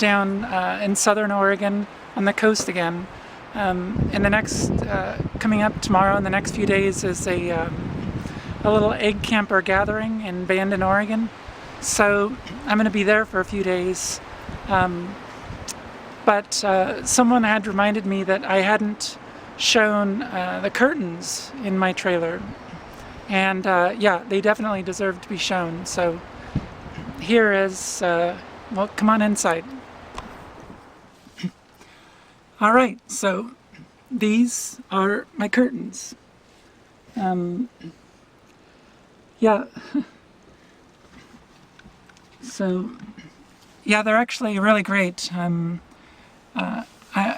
down in southern Oregon on the coast again. In the next, coming up tomorrow in the next few days is a little egg camper gathering in Bandon, Oregon. So I'm going to be there for a few days. But someone had reminded me that I hadn't shown the curtains in my trailer. And yeah, they definitely deserve to be shown. So here is, well, come on inside. All right, so these are my curtains. Yeah. So, yeah, they're actually really great. I'm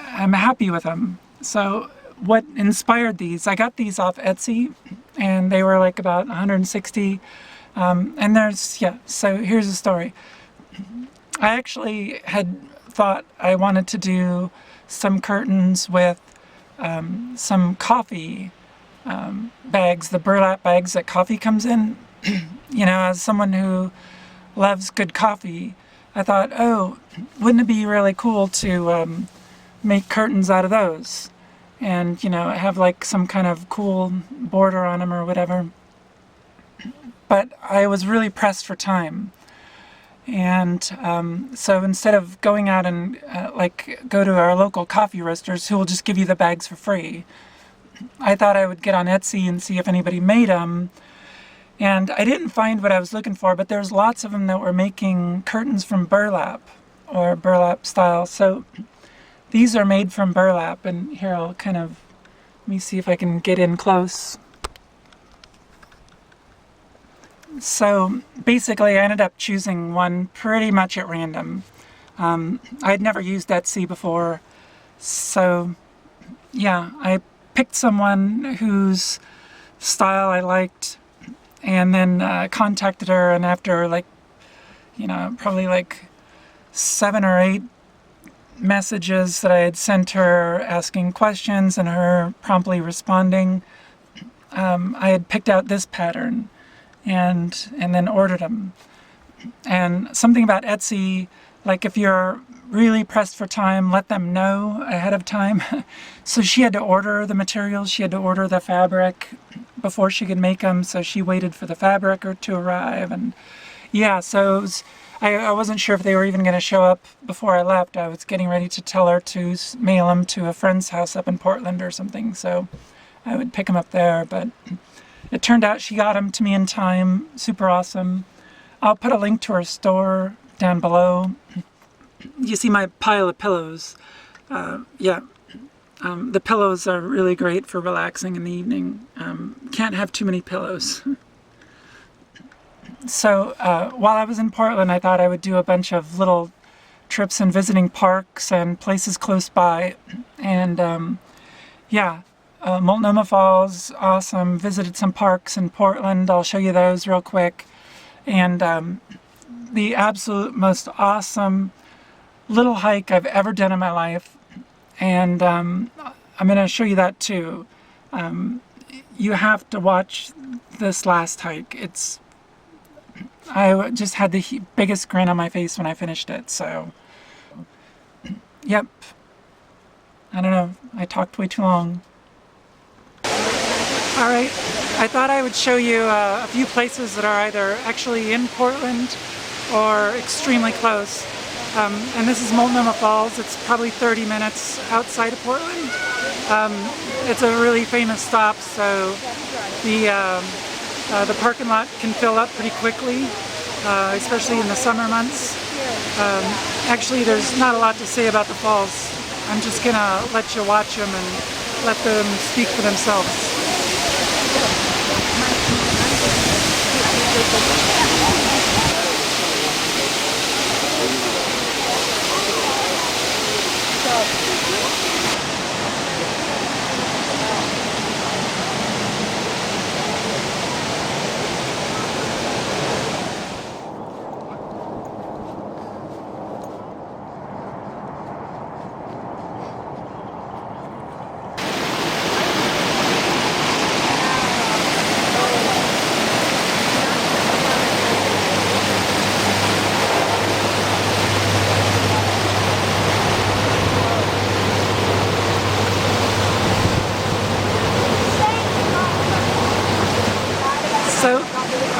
happy with them. So, what inspired these? I got these off Etsy, and they were like about 160. And there's, yeah. So here's the story. I actually had thought I wanted to do some curtains with some coffee bags, the burlap bags that coffee comes in. You know, as someone who loves good coffee, I thought, oh, wouldn't it be really cool to make curtains out of those? And, you know, have like some kind of cool border on them or whatever. But I was really pressed for time. And so instead of going out and like go to our local coffee roasters who will just give you the bags for free, I thought I would get on Etsy and see if anybody made them. And I didn't find what I was looking for, but there's lots of them that were making curtains from burlap or burlap style. So these are made from burlap, and here I'll kind of, let me see if I can get in close. So basically I ended up choosing one pretty much at random. I'd never used Etsy before, so yeah, I picked someone whose style I liked, and then contacted her, and after like, you know, probably like 7 or 8 messages that I had sent her asking questions and her promptly responding, I had picked out this pattern and then ordered them. And something about Etsy, like if you're really pressed for time, let them know ahead of time. So she had to order the materials, she had to order the fabric before she could make them, so she waited for the fabric to arrive. And yeah, so it was, I wasn't sure if they were even going to show up before I left. I was getting ready to tell her to mail them to a friend's house up in Portland or something, so I would pick them up there. But it turned out she got them to me in time. Super awesome. I'll put a link to her store down below. You see my pile of pillows. Yeah, the pillows are really great for relaxing in the evening. Can't have too many pillows. So while I was in Portland, I thought I would do a bunch of little trips and visiting parks and places close by. And yeah, Multnomah Falls, awesome. Visited some parks in Portland. I'll show you those real quick. And the absolute most awesome little hike I've ever done in my life. And I'm going to show you that too. You have to watch this last hike. I just had the biggest grin on my face when I finished it. So, yep. I don't know. I talked way too long. Alright, I thought I would show you a few places that are either actually in Portland or extremely close. And this is Multnomah Falls. It's probably 30 minutes outside of Portland. It's a really famous stop, so the parking lot can fill up pretty quickly, especially in the summer months. Actually, there's not a lot to say about the falls. I'm just gonna let you watch them and let them speak for themselves.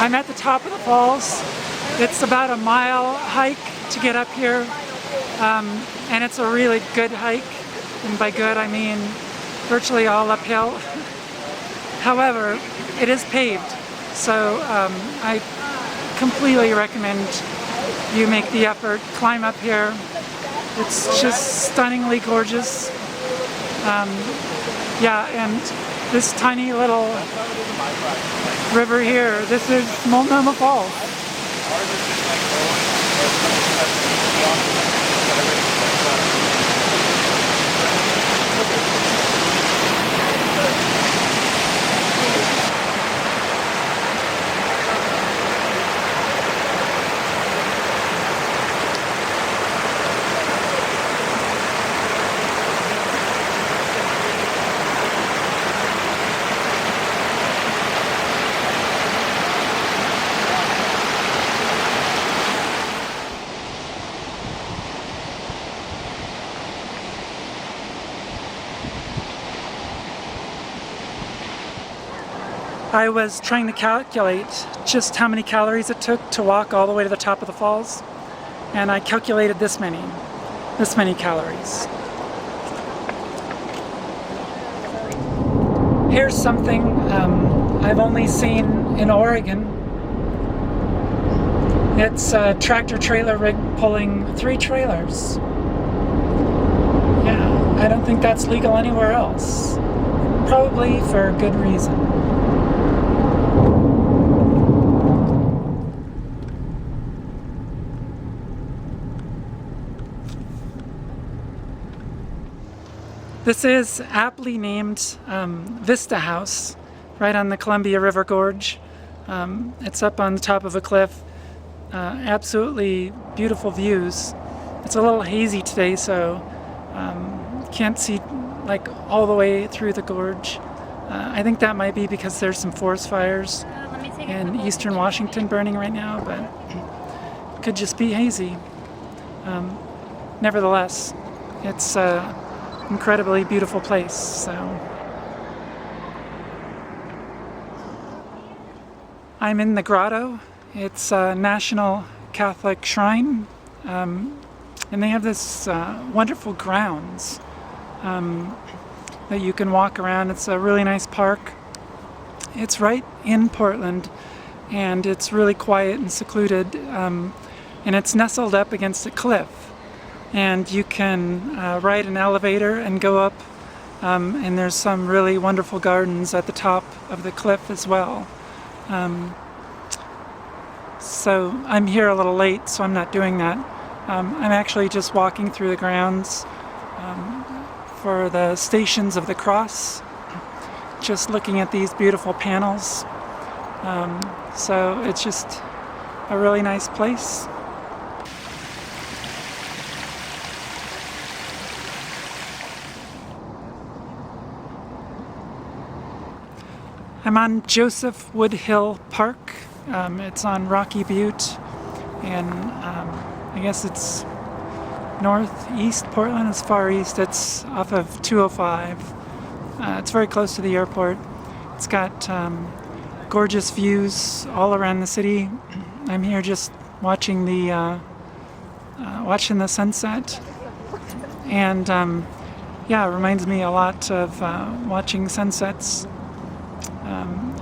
I'm at the top of the falls. It's about a mile hike to get up here, and it's a really good hike, and by good I mean virtually all uphill. However, it is paved, so I completely recommend you make the effort, climb up here. It's just stunningly gorgeous. Yeah, and this tiny little river here, this is Multnomah Falls. I was trying to calculate just how many calories it took to walk all the way to the top of the falls, and I calculated this many calories. Here's something I've only seen in Oregon. It's a tractor trailer rig pulling 3 trailers. Yeah, I don't think that's legal anywhere else. Probably for good reason. This is aptly named Vista House, right on the Columbia River Gorge. It's up on the top of a cliff. Absolutely beautiful views. It's a little hazy today, so can't see like all the way through the gorge. I think that might be because there's some forest fires in eastern Washington burning right now, but it could just be hazy. Nevertheless, it's incredibly beautiful place. So I'm in the Grotto. It's a national Catholic shrine, and they have this wonderful grounds that you can walk around. It's a really nice park. It's right in Portland, and it's really quiet and secluded, and it's nestled up against a cliff. And you can ride an elevator and go up, and there's some really wonderful gardens at the top of the cliff as well. So I'm here a little late, so I'm not doing that. I'm actually just walking through the grounds for the Stations of the Cross, just looking at these beautiful panels. So it's just a really nice place. I'm on Joseph Woodhill Park. It's on Rocky Butte, and I guess it's northeast Portland. It's far east. It's off of 205. It's very close to the airport. It's got gorgeous views all around the city. I'm here just watching the sunset, and yeah, it reminds me a lot of watching sunsets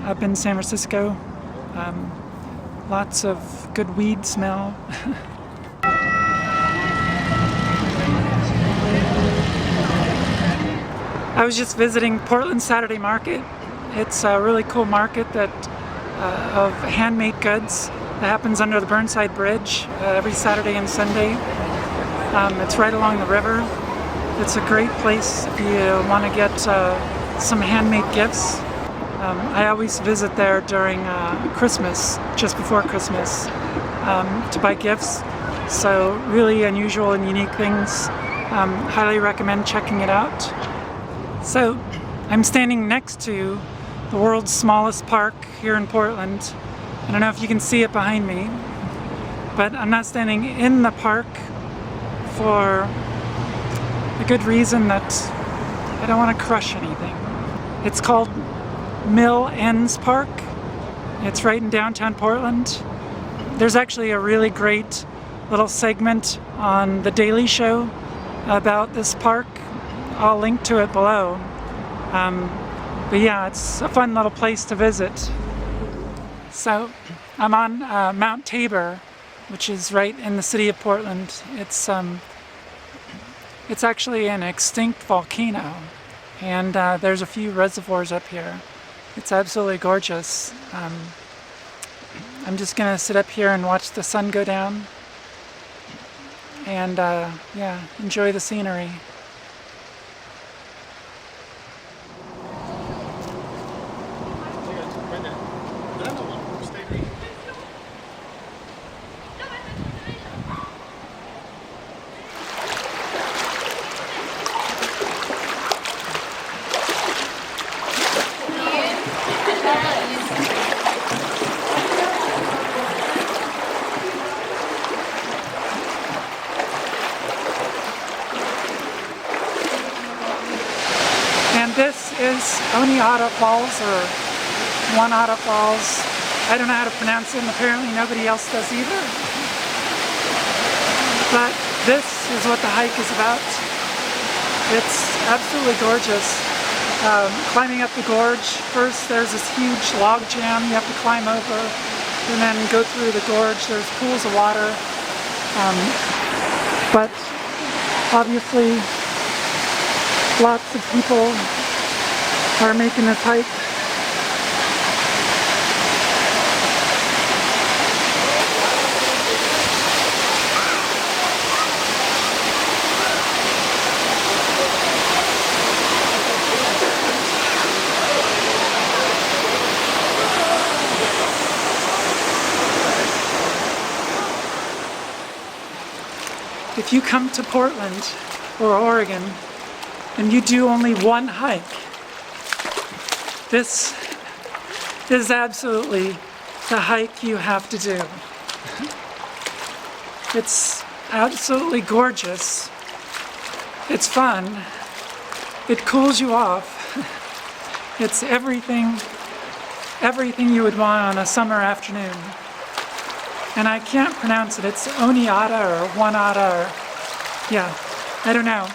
up in San Francisco. Lots of good weed smell. I was just visiting Portland Saturday Market. It's a really cool market that of handmade goods that happens under the Burnside Bridge every Saturday and Sunday. It's right along the river. It's a great place if you want to get some handmade gifts. I always visit there during Christmas, just before Christmas, to buy gifts. So really unusual and unique things. Highly recommend checking it out. So I'm standing next to the world's smallest park here in Portland. I don't know if you can see it behind me, but I'm not standing in the park for the good reason that I don't want to crush anything. It's called Mill Ends Park, It's right in downtown Portland. There's actually a really great little segment on The Daily Show about this park. I'll link to it below. But yeah, it's a fun little place to visit. So I'm on Mount Tabor, which is right in the city of Portland. It's actually an extinct volcano, and there's a few reservoirs up here. It's absolutely gorgeous. I'm just gonna sit up here and watch the sun go down, and yeah, enjoy the scenery. And this is Oneonta Falls, or Oneonta Falls. I don't know how to pronounce it, and apparently nobody else does either. But this is what the hike is about. It's absolutely gorgeous. Climbing up the gorge, first there's this huge log jam you have to climb over, and then go through the gorge. There's pools of water. But obviously lots of people are making this hike. If you come to Portland or Oregon and you do only one hike, this is absolutely the hike you have to do. It's absolutely gorgeous. It's fun. It cools you off. It's everything you would want on a summer afternoon. And I can't pronounce it. It's Oneonta or Oneonta, or yeah, I don't know.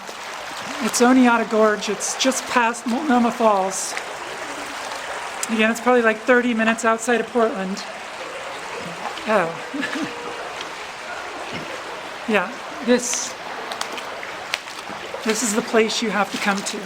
It's Oneonta Gorge. It's just past Multnomah Falls. Again, it's probably like 30 minutes outside of Portland. Oh. Yeah, this is the place you have to come to.